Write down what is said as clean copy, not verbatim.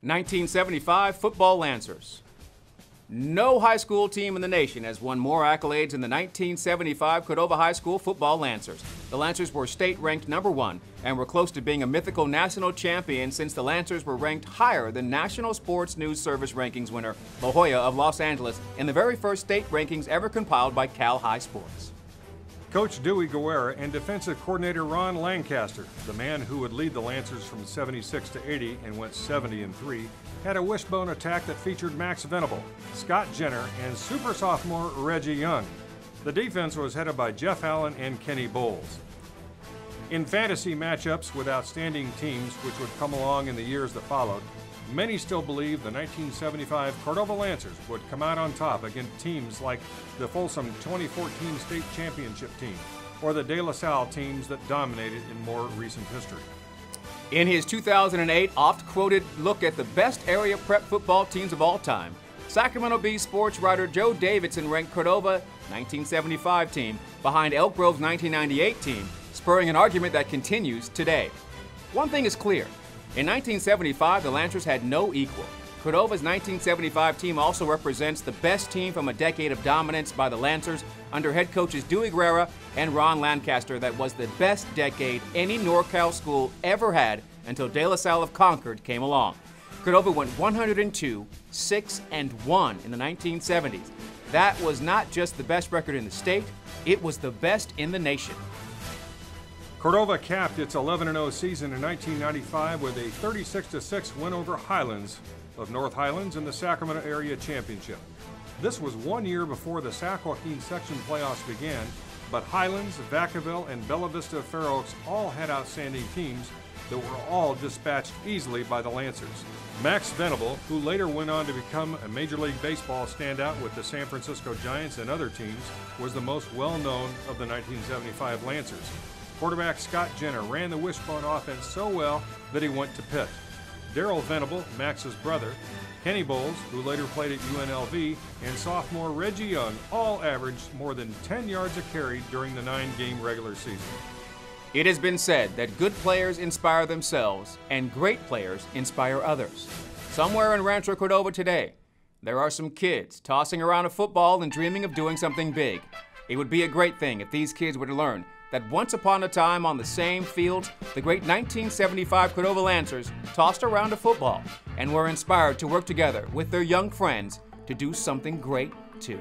1975 Football Lancers. No high school team in the nation has won more accolades than the 1975 Cordova High School Football Lancers. The Lancers were state-ranked #1 and were close to being a mythical national champion since the Lancers were ranked higher than National Sports News Service rankings winner La Jolla of Los Angeles in the very first state rankings ever compiled by Cal High Sports. Coach Dewey Guerra and defensive coordinator Ron Lancaster, the man who would lead the Lancers from 76 to 80 and went 70-3, had a wishbone attack that featured Max Venable, Scott Jenner, and super sophomore Reggie Young. The defense was headed by Jeff Allen and Kenny Bowles. In fantasy matchups with outstanding teams, which would come along in the years that followed, many still believe the 1975 Cordova Lancers would come out on top against teams like the Folsom 2014 state championship team or the De La Salle teams that dominated in more recent history. In his 2008 oft-quoted look at the best area prep football teams of all time, Sacramento Bee sports writer Joe Davidson ranked Cordova 1975 team behind Elk Grove's 1998 team, spurring an argument that continues today. One thing is clear. In 1975, the Lancers had no equal. Cordova's 1975 team also represents the best team from a decade of dominance by the Lancers under head coaches Dewey Guerra and Ron Lancaster that was the best decade any NorCal school ever had until De La Salle of Concord came along. Cordova went 102, 6-1 in the 1970s. That was not just the best record in the state, it was the best in the nation. Cordova capped its 11-0 season in 1995 with a 36-6 win over Highlands of North Highlands in the Sacramento Area Championship. This was 1 year before the Sac Joaquin section playoffs began, but Highlands, Vacaville, and Bella Vista Fair Oaks all had outstanding teams that were all dispatched easily by the Lancers. Max Venable, who later went on to become a Major League Baseball standout with the San Francisco Giants and other teams, was the most well-known of the 1975 Lancers. Quarterback Scott Jenner ran the wishbone offense so well that he went to Pitt. Darrell Venable, Max's brother, Kenny Bowles, who later played at UNLV, and sophomore Reggie Young all averaged more than 10 yards a carry during the 9-game regular season. It has been said that good players inspire themselves and great players inspire others. Somewhere in Rancho Cordova today, there are some kids tossing around a football and dreaming of doing something big. It would be a great thing if these kids were to learn that once upon a time on the same field, the great 1975 Cordova Lancers tossed around a football and were inspired to work together with their young friends to do something great too.